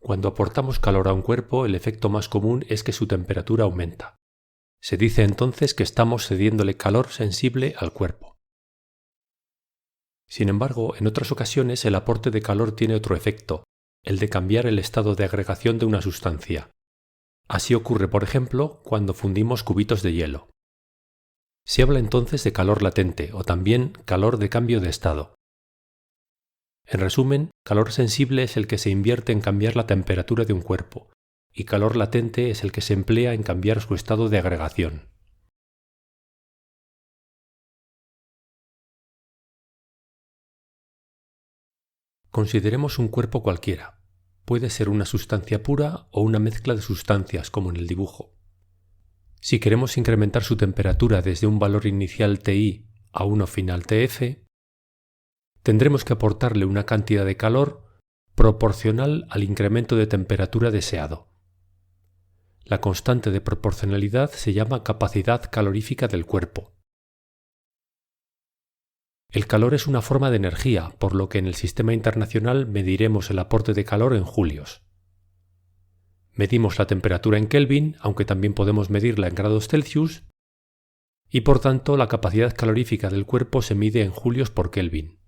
Cuando aportamos calor a un cuerpo, el efecto más común es que su temperatura aumenta. Se dice entonces que estamos cediéndole calor sensible al cuerpo. Sin embargo, en otras ocasiones el aporte de calor tiene otro efecto, el de cambiar el estado de agregación de una sustancia. Así ocurre, por ejemplo, cuando fundimos cubitos de hielo. Se habla entonces de calor latente o también calor de cambio de estado. En resumen, calor sensible es el que se invierte en cambiar la temperatura de un cuerpo, y calor latente es el que se emplea en cambiar su estado de agregación. Consideremos un cuerpo cualquiera. Puede ser una sustancia pura o una mezcla de sustancias, como en el dibujo. Si queremos incrementar su temperatura desde un valor inicial Ti a uno final Tf, tendremos que aportarle una cantidad de calor proporcional al incremento de temperatura deseado. La constante de proporcionalidad se llama capacidad calorífica del cuerpo. El calor es una forma de energía, por lo que en el sistema internacional mediremos el aporte de calor en julios. Medimos la temperatura en Kelvin, aunque también podemos medirla en grados Celsius, y por tanto la capacidad calorífica del cuerpo se mide en julios por Kelvin.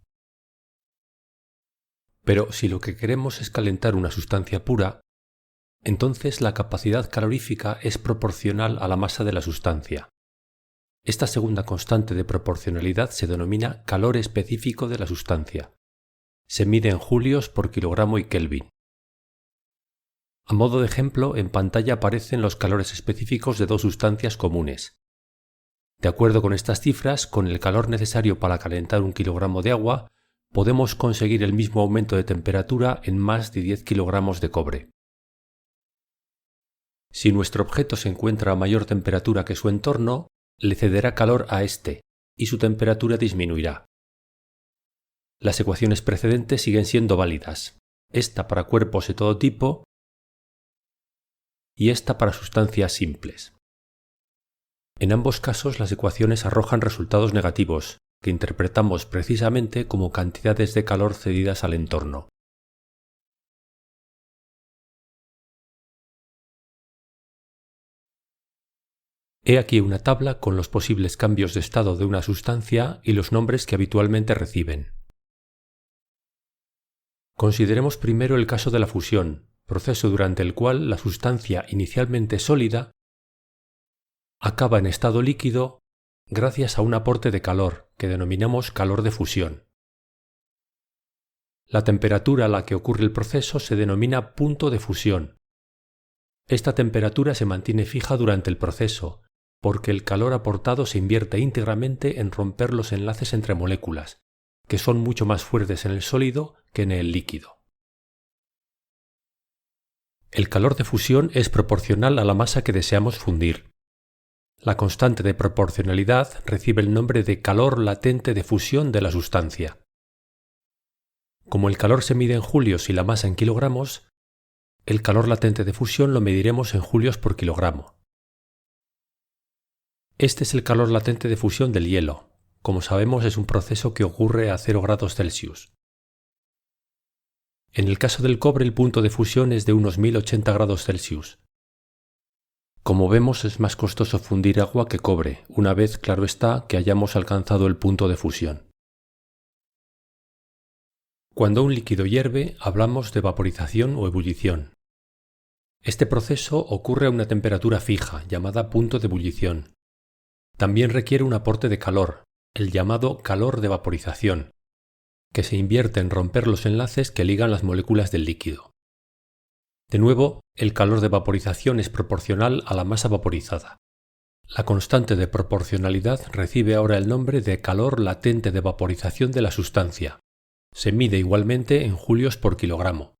Pero si lo que queremos es calentar una sustancia pura, entonces la capacidad calorífica es proporcional a la masa de la sustancia. Esta segunda constante de proporcionalidad se denomina calor específico de la sustancia. Se mide en julios por kilogramo y Kelvin. A modo de ejemplo, en pantalla aparecen los calores específicos de dos sustancias comunes. De acuerdo con estas cifras, con el calor necesario para calentar un kilogramo de agua, podemos conseguir el mismo aumento de temperatura en más de 10 kilogramos de cobre. Si nuestro objeto se encuentra a mayor temperatura que su entorno, le cederá calor a éste, y su temperatura disminuirá. Las ecuaciones precedentes siguen siendo válidas, esta para cuerpos de todo tipo y esta para sustancias simples. En ambos casos las ecuaciones arrojan resultados negativos, que interpretamos precisamente como cantidades de calor cedidas al entorno. He aquí una tabla con los posibles cambios de estado de una sustancia y los nombres que habitualmente reciben. Consideremos primero el caso de la fusión, proceso durante el cual la sustancia inicialmente sólida acaba en estado líquido gracias a un aporte de calor, que denominamos calor de fusión. La temperatura a la que ocurre el proceso se denomina punto de fusión. Esta temperatura se mantiene fija durante el proceso, porque el calor aportado se invierte íntegramente en romper los enlaces entre moléculas, que son mucho más fuertes en el sólido que en el líquido. El calor de fusión es proporcional a la masa que deseamos fundir. La constante de proporcionalidad recibe el nombre de calor latente de fusión de la sustancia. Como el calor se mide en julios y la masa en kilogramos, el calor latente de fusión lo mediremos en julios por kilogramo. Este es el calor latente de fusión del hielo. Como sabemos, es un proceso que ocurre a 0 grados Celsius. En el caso del cobre, el punto de fusión es de unos 1080 grados Celsius. Como vemos, es más costoso fundir agua que cobre, una vez, claro está, que hayamos alcanzado el punto de fusión. Cuando un líquido hierve, hablamos de vaporización o ebullición. Este proceso ocurre a una temperatura fija, llamada punto de ebullición. También requiere un aporte de calor, el llamado calor de vaporización, que se invierte en romper los enlaces que ligan las moléculas del líquido. De nuevo, el calor de vaporización es proporcional a la masa vaporizada. La constante de proporcionalidad recibe ahora el nombre de calor latente de vaporización de la sustancia. Se mide igualmente en julios por kilogramo.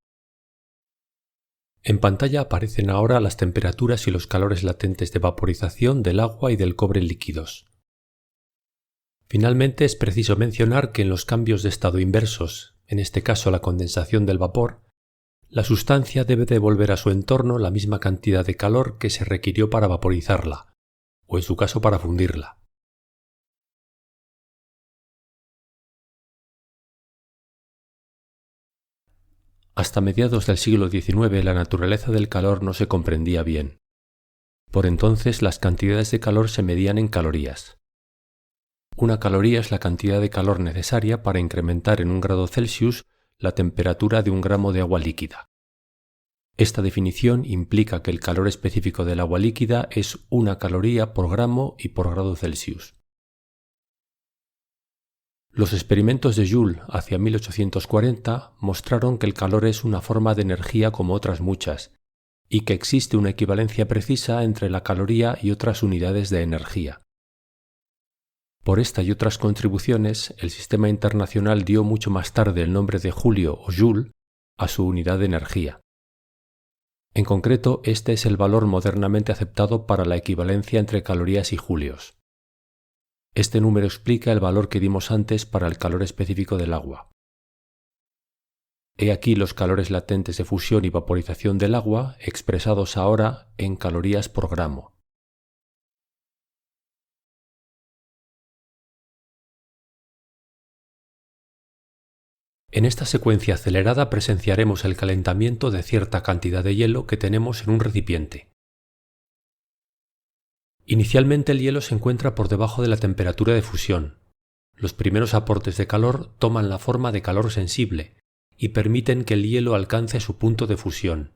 En pantalla aparecen ahora las temperaturas y los calores latentes de vaporización del agua y del cobre líquidos. Finalmente, es preciso mencionar que en los cambios de estado inversos, en este caso la condensación del vapor, la sustancia debe devolver a su entorno la misma cantidad de calor que se requirió para vaporizarla, o en su caso para fundirla. Hasta mediados del siglo XIX la naturaleza del calor no se comprendía bien. Por entonces las cantidades de calor se medían en calorías. Una caloría es la cantidad de calor necesaria para incrementar en 1 grado Celsius la temperatura de 1 gramo de agua líquida. Esta definición implica que el calor específico del agua líquida es 1 caloría por gramo y por grado Celsius. Los experimentos de Joule hacia 1840 mostraron que el calor es una forma de energía como otras muchas, y que existe una equivalencia precisa entre la caloría y otras unidades de energía. Por esta y otras contribuciones, el sistema internacional dio mucho más tarde el nombre de Julio o Joule a su unidad de energía. En concreto, este es el valor modernamente aceptado para la equivalencia entre calorías y julios. Este número explica el valor que dimos antes para el calor específico del agua. He aquí los calores latentes de fusión y vaporización del agua expresados ahora en calorías por gramo. En esta secuencia acelerada presenciaremos el calentamiento de cierta cantidad de hielo que tenemos en un recipiente. Inicialmente el hielo se encuentra por debajo de la temperatura de fusión. Los primeros aportes de calor toman la forma de calor sensible y permiten que el hielo alcance su punto de fusión.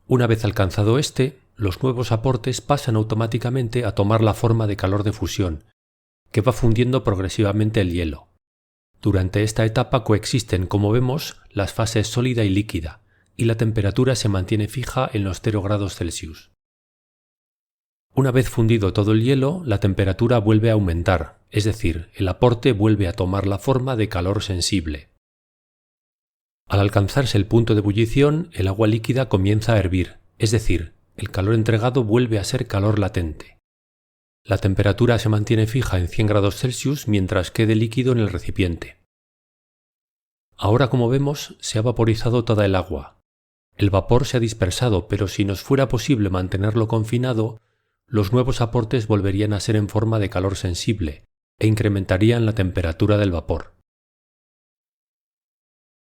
Una vez alcanzado este, los nuevos aportes pasan automáticamente a tomar la forma de calor de fusión, que va fundiendo progresivamente el hielo. Durante esta etapa coexisten, como vemos, las fases sólida y líquida, y la temperatura se mantiene fija en los 0 grados Celsius. Una vez fundido todo el hielo, la temperatura vuelve a aumentar, es decir, el aporte vuelve a tomar la forma de calor sensible. Al alcanzarse el punto de ebullición, el agua líquida comienza a hervir, es decir, el calor entregado vuelve a ser calor latente. La temperatura se mantiene fija en 100 grados Celsius mientras quede líquido en el recipiente. Ahora, como vemos, se ha vaporizado toda el agua. El vapor se ha dispersado, pero si nos fuera posible mantenerlo confinado, los nuevos aportes volverían a ser en forma de calor sensible e incrementarían la temperatura del vapor.